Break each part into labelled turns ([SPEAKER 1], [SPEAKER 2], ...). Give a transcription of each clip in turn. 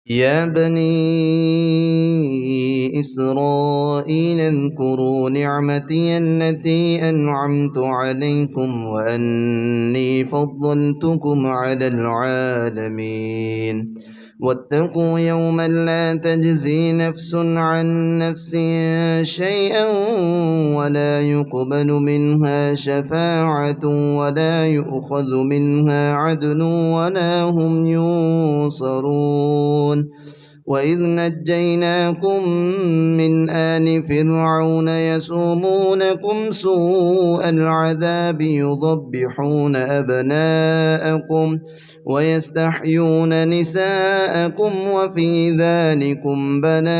[SPEAKER 1] يا بني إسرائيل اذكروا نعمتي التي أنعمت عليكم وأني فضلتكم على العالمين واتقوا يوما لا تجزي نفس عن نفس شيئا ولا يقبل منها شفاعة ولا يؤخذ منها عدل ولا هم ينصرون وإذ نجيناكم من آل فرعون يسومونكم سوء العذاب يذبحون أبناءكم ويستحيون نساءكم وفي ذلكم بلاء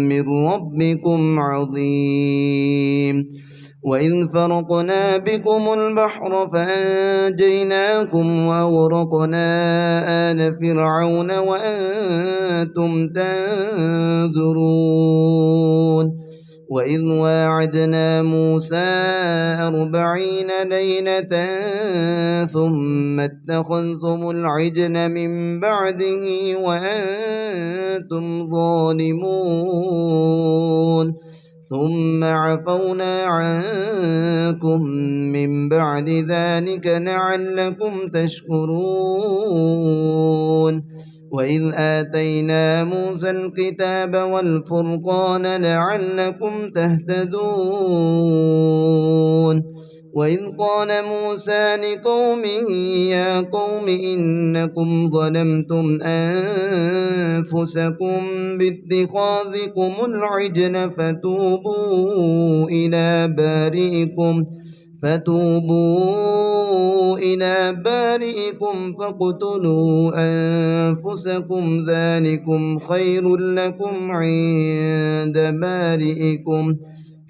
[SPEAKER 1] من ربكم عظيم وإذ فرقنا بكم البحر فأنجيناكم وأغرقنا آل فرعون وأنتم تنظرون وإذ واعدنا موسى 40 ليلة ثم اتخذتم العجل من بعده وأنتم ظالمون ثم عفونا عنكم من بعد ذلك لعلكم تشكرون وإذ آتينا موسى الكتاب والفرقان لعلكم تهتدون وإذ قال موسى لقومه يا قوم إنكم ظلمتم أنفسكم باتخاذكم العجل فتوبوا إلى بارئكم فاقتلوا أنفسكم ذلكم خير لكم عند بارئكم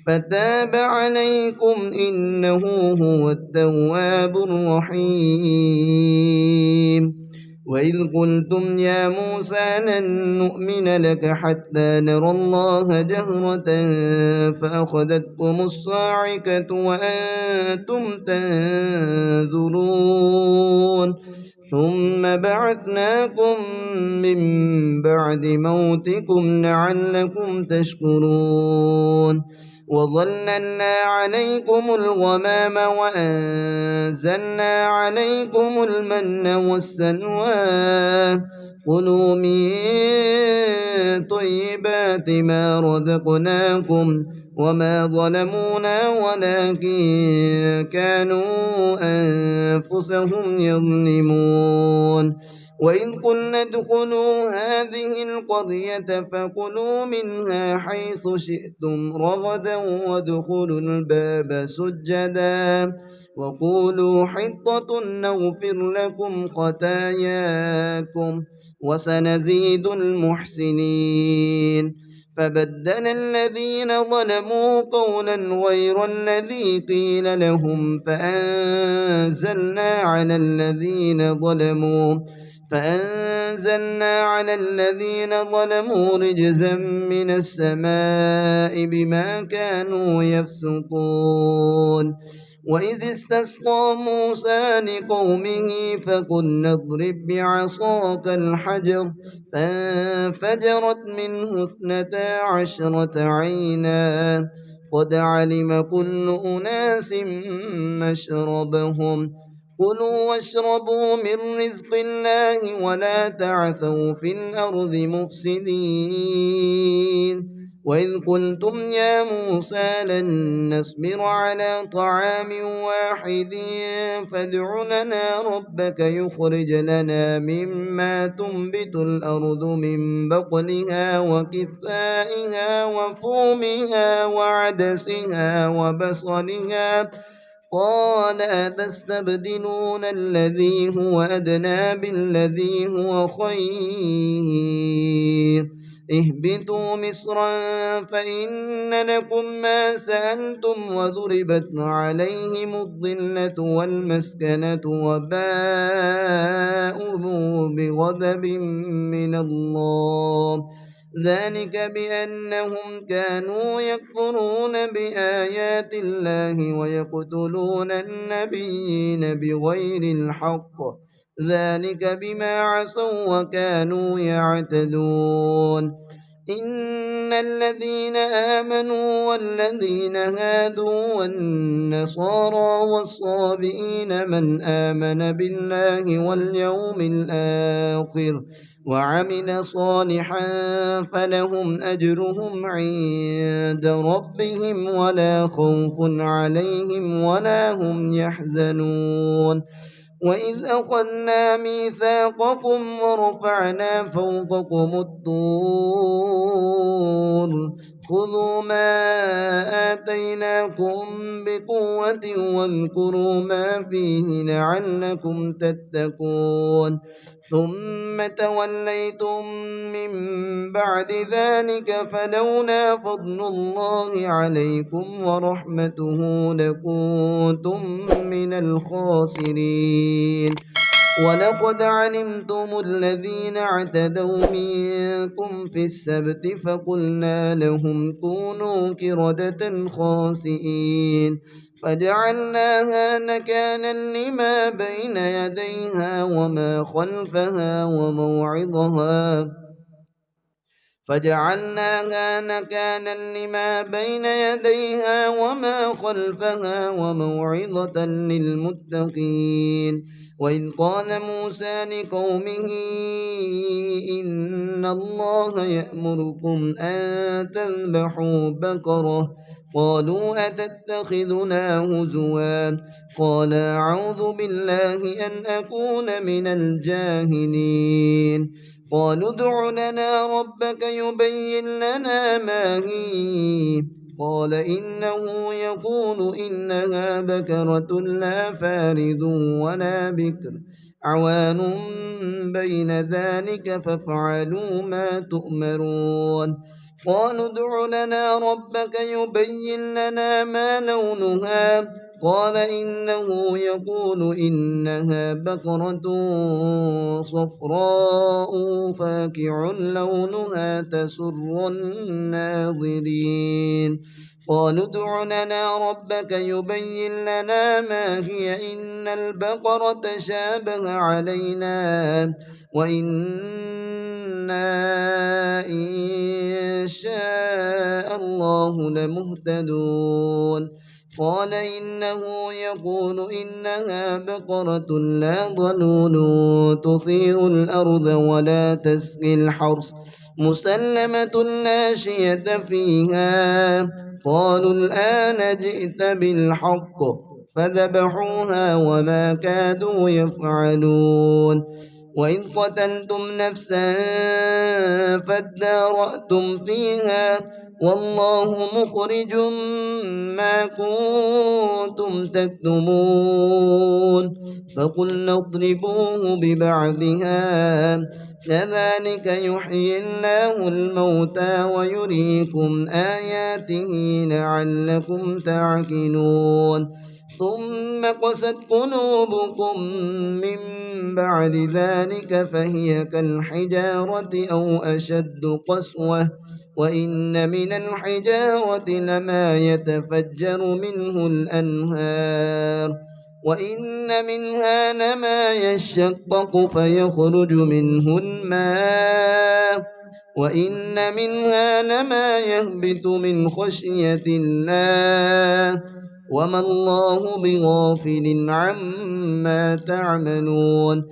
[SPEAKER 1] فتاب عليكم إنه هو التواب الرحيم وإذ قلتم يا موسى لن نؤمن لك حتى نرى الله جهرة فأخذتكم الصاعقة وأنتم تنظرون ثم بعثناكم من بعد موتكم لعلكم تشكرون وظللنا عليكم الغمام وأنزلنا عليكم المن والسلوى كلوا من طيبات ما رزقناكم وما ظلمونا ولكن كانوا أنفسهم يظلمون وإذ قلنا ادخلوا هذه القرية فكلوا منها حيث شئتم رغدا وادخلوا الباب سجدا وقولوا حطة نغفر لكم خطاياكم وسنزيد المحسنين فبدل الذين ظلموا قولا غير الذي قيل لهم فأنزلنا على الذين ظلموا رجزا من السماء بما كانوا يفسقون وإذ استسقى موسى لقومه فقلنا اضرب بعصاك الحجر فانفجرت منه 12 عينا قد علم كل أناس مشربهم كلوا واشربوا من رزق الله ولا تعثوا في الأرض مفسدين وإذ قلتم يا موسى لن نصبر على طعام واحد فادع لنا ربك يخرج لنا مما تنبت الأرض من بقلها وكثائها وفومها وعدسها وبصلها قال أتستبدلون الذي هو أدنى بالذي هو خير اهبطوا مصرا فإن لكم ما سألتم وضربت عليهم الذلة والمسكنة وباءوا بغضب من الله ذلك بأنهم كانوا يكفرون بآيات الله ويقتلون النبيين بغير الحق ذلك بما عصوا وكانوا يعتدون إن الذين آمنوا والذين هادوا والنصارى والصابئين من آمن بالله واليوم الآخر وعمل صالحا فلهم أجرهم عند ربهم ولا خوف عليهم ولا هم يحزنون وإذ أخذنا ميثاقكم ورفعنا فوقكم الطور خذوا ما آتيناكم بقوة واذكروا ما فيه لعلكم تتقون ثم توليتم من بعد ذلك فلولا فضل الله عليكم ورحمته لكنتم من الخاسرين ولقد علمتم الذين اعتدوا منكم في السبت فقلنا لهم كونوا قردة خاسئين فجعلناها نكالا لما بين يديها وما خلفها فجعلناها نكالا لما بين يديها وما خلفها وموعظة للمتقين وإذ قال موسى لقومه إن الله يأمركم أن تذبحوا بقرة قالوا أتتخذنا هزوا قال أعوذ بالله أن أكون من الجاهلين قالوا ادع لنا ربك يبين لنا ما هي قال إنه يقول إنها بكرة لا فارض ولا بكر عوان بين ذلك فافعلوا ما تؤمرون قالوا ادع لنا ربك يبين لنا ما لونها قال إنه يقول إنها بقرة صفراء فاكع لونها تسر الناظرين قالوا ادع لنا ربك يبين لنا ما هي إن البقرة شابه علينا وإنا إن شاء الله لمهتدون قال إنه يقول إنها بقرة لا ظلول تثير الأرض ولا تسقي الحرث مسلمة لا شية فيها قالوا الآن جئت بالحق فذبحوها وما كادوا يفعلون وإذ قتلتم نفسا فادارأتم فيها والله مخرج ما كنتم تكتمون فقلنا اضربوه ببعضها كذلك يحيي الله الموتى ويريكم آياته لعلكم تعقلون ثم قست قلوبكم من بعد ذلك فهي كالحجارة أو أشد قسوة وإن من الحجارة لما يتفجر منه الأنهار وإن منها لما يشقق فيخرج منه الماء وإن منها لما يهبط من خشية الله وما الله بغافل عما تعملون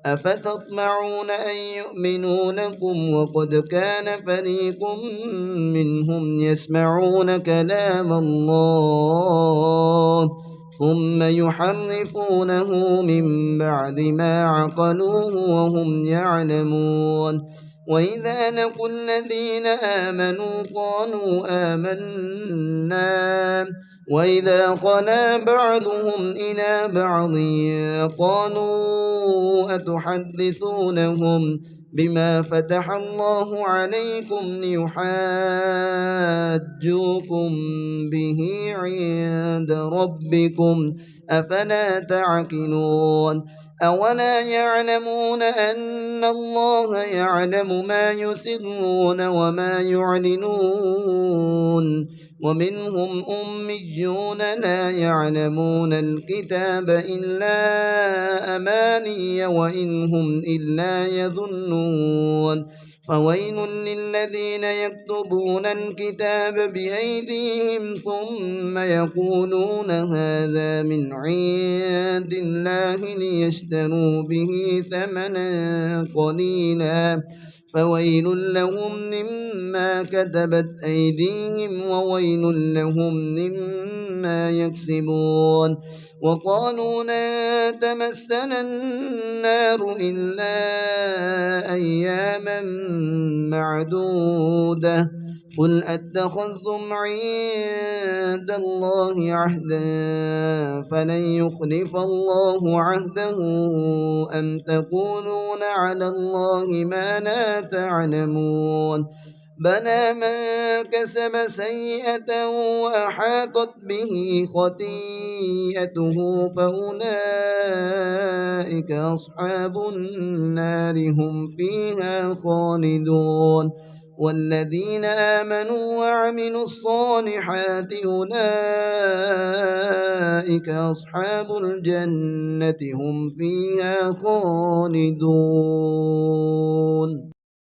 [SPEAKER 1] أفتطمعون أن يؤمنوا لكم وقد كان فريق منهم يسمعون كلام الله ثم يحرفونه من بعد ما عقلوه وهم يعلمون وإذا لقوا الذين آمنوا قالوا آمنا وإذا خلا بعضهم إلى بعض قالوا أتحدثونهم بما فتح الله عليكم ليحاجوكم به عند ربكم أفلا تعقلون أولا يعلمون أن الله يعلم ما يسرون وما يعلنون ومنهم أميون لا يعلمون الكتاب إلا أماني وإن هم إلا يظنون فويل للذين يكتبون الكتاب بأيديهم ثم يقولون هذا من عند الله ليشتروا به ثمنا قليلا فويل لهم مما كتبت أيديهم وويل لهم مما يكسبون وقالوا لن تمسنا النار إلا أياما معدودة قل أتخذتم عند الله عهدا فلن يخلف الله عهده أم تقولون على الله ما لا تعلمون بلى من كسب سيئة وأحاطت به خطيئته فأولئك أصحاب النار هم فيها خالدون والذين آمنوا وعملوا الصالحات أولئك أصحاب الجنة هم فيها خالدون.